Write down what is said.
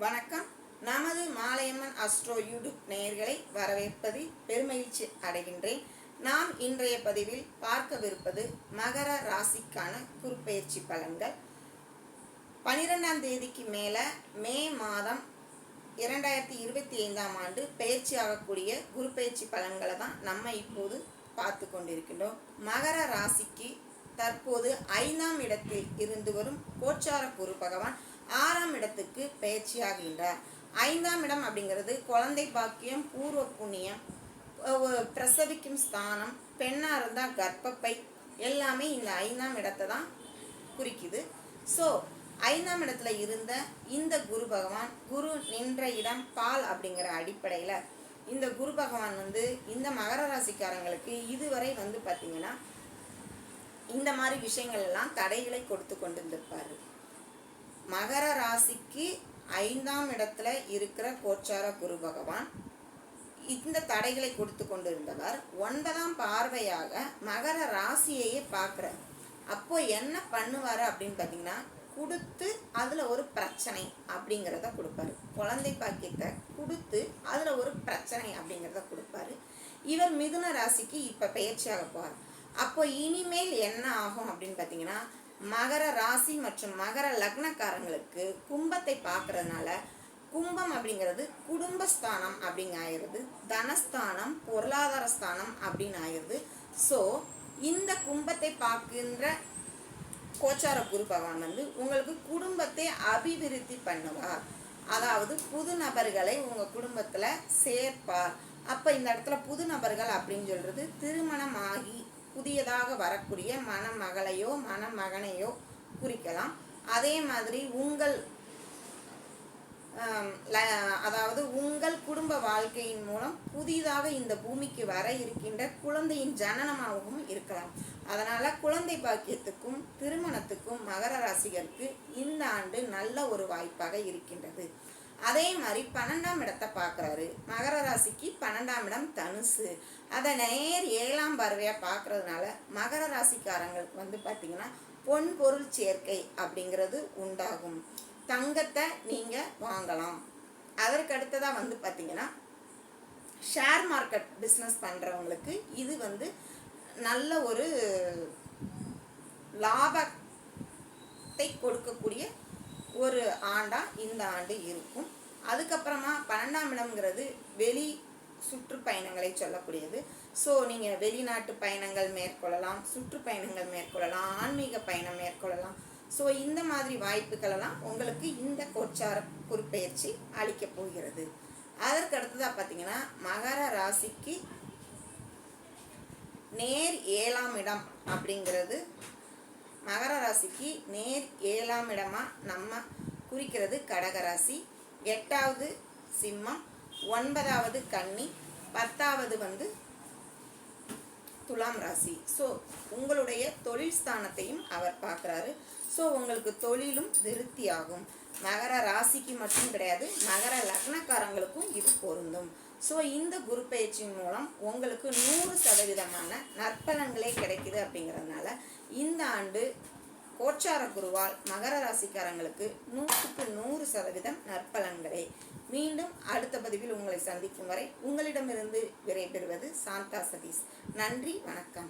வணக்கம். நமது Malaiyamman astro YouTube நேயர்களை வரவேற்பதில் பெருமகிழ்ச்சி அடைகின்றேன். நாம் இன்றைய பதிவில் பார்க்கவிருப்பது மகர ராசிக்கான குருப்பெயர்ச்சி பலன்கள். 12ஆம் தேதிக்கு மேலே மே மாதம் 2025ஆம் ஆண்டு பயிற்சியாகக்கூடிய குருப்பெயர்ச்சி பலன்களை தான் நம்ம இப்போது பார்த்து கொண்டிருக்கின்றோம். மகர ராசிக்கு தற்போது 5ஆம் இடத்தில் இருந்து வரும் கோச்சார குரு பகவான் 6ஆம் இடத்துக்கு பயிற்சியாகின்றார். 5ஆம் இடம் அப்படிங்கிறது குழந்தை பாக்கியம், பூர்வ புண்ணியம், பிரசவிக்கும் ஸ்தானம், பெண்ணாக இருந்தால் கர்ப்பப்பை எல்லாமே இந்த 5ஆம் இடத்தை தான் குறிக்குது. ஸோ 5ஆம் இடத்துல இருந்த இந்த குரு பகவான், குரு நின்ற இடம் பால் அப்படிங்கிற அடிப்படையில் இந்த குரு பகவான் இந்த மகர ராசிக்காரங்களுக்கு இதுவரை பார்த்திங்கன்னா இந்த மாதிரி விஷயங்கள் எல்லாம் தடைகளை கொடுத்து கொண்டு இருந்திருப்பார். மகர ராசிக்கு 5ஆம் இடத்துல இருக்கிற கோச்சார குரு பகவான் இந்த தடைகளை கொடுத்து கொண்டு இருந்தவர் 9ஆம் பார்வையாக மகர ராசியையே பார்க்குறார். அப்போ என்ன பண்ணுவார் அப்படின்னு பார்த்தீங்கன்னா, கொடுத்து அதில் ஒரு பிரச்சனை அப்படிங்கிறத கொடுப்பாரு. குழந்தை பாக்கியத்தை கொடுத்து அதில் ஒரு பிரச்சனை அப்படிங்கிறத கொடுப்பாரு. இவர் மிதுன ராசிக்கு இப்போ பயிற்சியாக போவார். அப்போ இனிமேல் என்ன ஆகும் அப்படின்னு பார்த்தீங்கன்னா, மகர ராசி மற்றும் மகர லக்னக்காரங்களுக்கு கும்பத்தை பார்க்கறதுனால கும்பம் அப்படிங்கிறது குடும்பஸ்தானம் அப்படின்னு ஆயிடுது, தனஸ்தானம் பொருளாதார ஸ்தானம் அப்படின்னு ஆயிடுது. ஸோ இந்த கும்பத்தை பார்க்கின்ற கோச்சார குரு பகவான் உங்களுக்கு குடும்பத்தை அபிவிருத்தி பண்ணுவார். அதாவது புது நபர்களை உங்கள் குடும்பத்தில் சேர்ப்பார். அப்போ இந்த இடத்துல புது நபர்கள் அப்படின்னு சொல்கிறது திருமணமாகி புதியதாக வரக்கூடிய மணமகளையோ மணமகனையோ குறிக்கலாம். அதே மாதிரி உங்கள் குடும்ப வாழ்க்கையின் மூலம் புதிதாக இந்த பூமிக்கு வர இருக்கின்ற குழந்தையின் ஜனனமாகவும் இருக்கலாம். அதனால குழந்தை பாக்கியத்துக்கும் திருமணத்துக்கும் மகர ராசிகருக்கு இந்த ஆண்டு நல்ல ஒரு வாய்ப்பாக இருக்கின்றது. அதே மாதிரி 12ஆம் இடத்தை பார்க்குறாரு. மகர ராசிக்கு 12ஆம் இடம் தனுசு. அதை நேர் 7ஆம் பார்வையாக பார்க்கறதுனால மகர ராசிக்காரங்களுக்கு பார்த்திங்கன்னா பொன் பொருள் சேர்க்கை அப்படிங்கிறது உண்டாகும். தங்கத்தை நீங்கள் வாங்கலாம். அதற்கு அடுத்ததாக பார்த்திங்கன்னா ஷேர் மார்க்கெட் பிஸ்னஸ் பண்ணுறவங்களுக்கு இது நல்ல ஒரு லாபத்தை கொடுக்கக்கூடிய ஒரு ஆண்டாக இந்த ஆண்டு இருக்கும். அதுக்கப்புறமா 12ஆம் இடம்ங்கிறது வெளி சுற்றுப்பயணங்களை சொல்லக்கூடியது. ஸோ நீங்கள் வெளிநாட்டு பயணங்கள் மேற்கொள்ளலாம், சுற்றுப்பயணங்கள் மேற்கொள்ளலாம், ஆன்மீக பயணம் மேற்கொள்ளலாம். ஸோ இந்த மாதிரி வாய்ப்புகளெல்லாம் உங்களுக்கு இந்த கோச்சார குருப்பெயர்ச்சி அளிக்கப் போகிறது. அதற்கு அடுத்ததாக பார்த்தீங்கன்னா மகர ராசிக்கு நேர் 7ஆம் இடம் அப்படிங்கிறது மகர ராசிக்கு நேர் 7ஆம் இடமா நம்ம குறிக்கிறது கடகராசி, 8வது சிம்மம், 9வது கன்னி, 10வது துலாம் ராசி. ஸோ உங்களுடைய தொழில் ஸ்தானத்தையும் அவர் பார்க்குறாரு. ஸோ உங்களுக்கு தொழிலும் விருத்தி ஆகும். மகர ராசிக்கு மட்டும் கிடையாது, மகர லக்னக்காரங்களுக்கும் இது பொருந்தும். ஸோ இந்த குரு பயிற்சியின் மூலம் உங்களுக்கு 100% நற்பலன்களே கிடைக்குது. அப்படிங்கிறதுனால இந்த ஆண்டு கோச்சார குருவால் மகர ராசிக்காரங்களுக்கு 100% நற்பலன்களே. மீண்டும் அடுத்த பதிவில் உங்களை சந்திக்கும் வரை உங்களிடமிருந்து விடைபெறுவது சாந்தா சதீஷ். நன்றி, வணக்கம்.